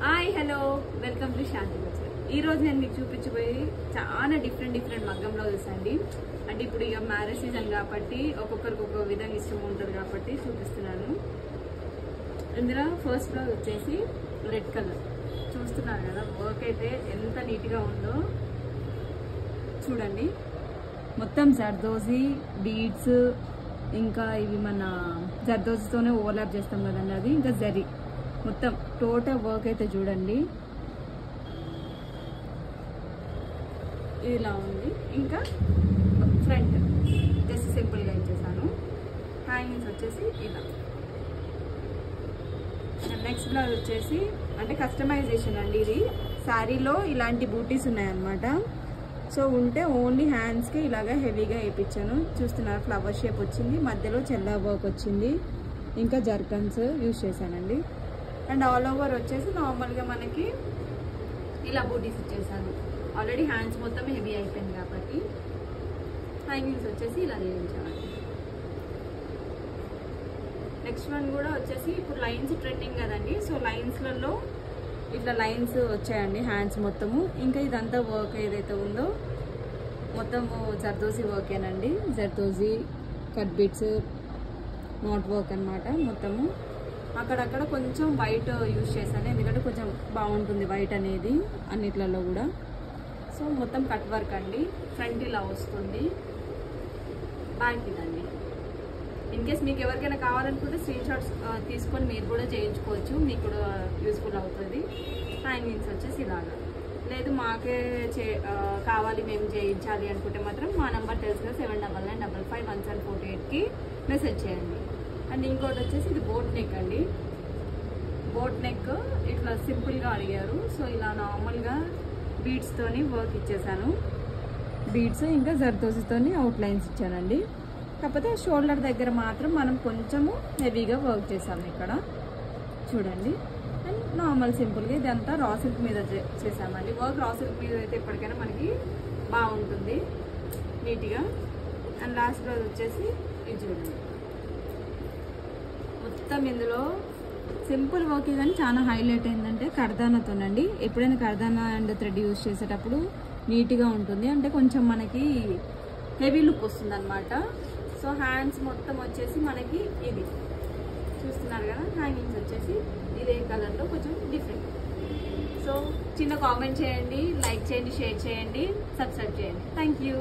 Hi hello welcome to శాంతి బజార్. ఈ రోజు నేను మీకు చూపించబోయి చాలా డిఫరెంట్ మగ్గం బ్లౌజెస్ అండి. అంటే ఇప్పుడు ఇక మ్యారేజ్ సీజన్ కాబట్టి ఒక్కొక్కరికి ఒక్కొక్క విధంగా ఇష్టం ఉంటుంది కాబట్టి చూపిస్తున్నాను. ఇందులో ఫస్ట్ బ్లౌజ్ వచ్చేసి రెడ్ కలర్ చూస్తున్నారు కదా. వర్క్ అయితే ఎంత నీట్గా ఉందో చూడండి. మొత్తం జర్దోజీ బీడ్స్, ఇంకా ఇవి మన జర్దోజీతోనే ఓవర్లాప్ చేస్తాం కదండి, అది ఇంకా జరీ మొత్తం టోటల్ వర్క్ అయితే చూడండి ఇలా ఉంది. ఇంకా ఫ్రంట్ జస్ట్ సింపుల్గా ఇచ్చేసాను. హ్యాంగింగ్స్ వచ్చేసి ఇలా. నెక్స్ట్ బ్లౌజ్ వచ్చేసి అంటే కస్టమైజేషన్ అండి. ఇది శారీలో ఇలాంటి బూటీస్ ఉన్నాయన్నమాట. సో ఉంటే ఓన్లీ హ్యాండ్స్కి ఇలాగా హెవీగా వేయించాను. చూస్తున్నారు, ఫ్లవర్ షేప్ వచ్చింది, మధ్యలో చెల్లా వర్క్ వచ్చింది, ఇంకా జర్కన్స్ యూజ్ చేశానండి. అండ్ ఆల్ ఓవర్ వచ్చేసి నార్మల్గా మనకి ఇలా బూటీస్ ఇచ్చేసాను. ఆల్రెడీ హ్యాండ్స్ మొత్తం హెవీ అయిపోయింది కాబట్టి హ్యాంగింగ్స్ వచ్చేసి ఇలా చేయించామండి. నెక్స్ట్ వన్ కూడా వచ్చేసి ఇప్పుడు లైన్స్ ట్రెండింగ్ కదండి. సో లైన్స్లలో ఇట్లా లైన్స్ వచ్చాయండి హ్యాండ్స్ మొత్తము. ఇంకా ఇదంతా వర్క్ ఏదైతే ఉందో మొత్తము జర్దోజీ వర్కేనండి. Zardozi cut bits not work అనమాట. మొత్తము అక్కడక్కడ కొంచెం వైట్ యూజ్ చేశాను, ఎందుకంటే కొంచెం బాగుంటుంది వైట్ అనేది అన్నిట్లలో కూడా. సో మొత్తం కట్ వర్క్ అండి. ఫ్రంట్ ఇలా వస్తుంది, బ్యాక్ ఇదండి. ఇన్ కేస్ మీకు ఎవరికైనా కావాలనుకుంటే స్క్రీన్ షాట్స్ తీసుకొని మీరు కూడా చేయించుకోవచ్చు, మీకు కూడా యూస్ఫుల్ అవుతుంది. హ్యాంగింగ్స్ వచ్చేసి ఇలాగా. లేదు మాకే కావాలి మేము చేయించాలి అనుకుంటే మాత్రం మా నెంబర్ తెలుసు కదా, 7995517448కి మెసేజ్ చేయండి. అండ్ ఇంకోటి వచ్చేసి ఇది బోట్ నెక్ అండి. బోట్ నెక్ ఇట్లా సింపుల్గా అడిగారు. సో ఇలా నార్మల్గా బీడ్స్తోని వర్క్ ఇచ్చేసాను. బీడ్స్ ఇంకా జర్దోజీతోని అవుట్లైన్స్ ఇచ్చానండి. కాకపోతే షోల్డర్ దగ్గర మాత్రం మనం కొంచెము హెవీగా వర్క్ చేసాము ఇక్కడ చూడండి. అండ్ నార్మల్ సింపుల్గా ఇదంతా రా సిల్క్ మీద చేసామండి. వర్క్ రా సిల్క్ మీద అయితే ఎప్పటికైనా మనకి బాగుంటుంది నీట్గా. అండ్ లాస్ట్ బ్లౌజ్ వచ్చేసి ఇది చూడండి. మొత్తం ఇందులో సింపుల్ వర్క్ కానీ చాలా హైలైట్ ఏంటంటే కర్దానాతోనండి. ఎప్పుడైనా కర్దానా అండ్ థ్రెడ్ యూజ్ చేసేటప్పుడు నీట్గా ఉంటుంది, అంటే కొంచెం మనకి హెవీ లుక్ వస్తుంది అనమాట. సో హ్యాండ్స్ మొత్తం వచ్చేసి మనకి ఇది చూస్తున్నారు కదా. హ్యాంగింగ్స్ వచ్చేసి ఇదే కలర్లో కొంచెం డిఫరెంట్. సో చిన్న కామెంట్ చేయండి, లైక్ చేయండి, షేర్ చేయండి, సబ్స్క్రైబ్ చేయండి. Thank you.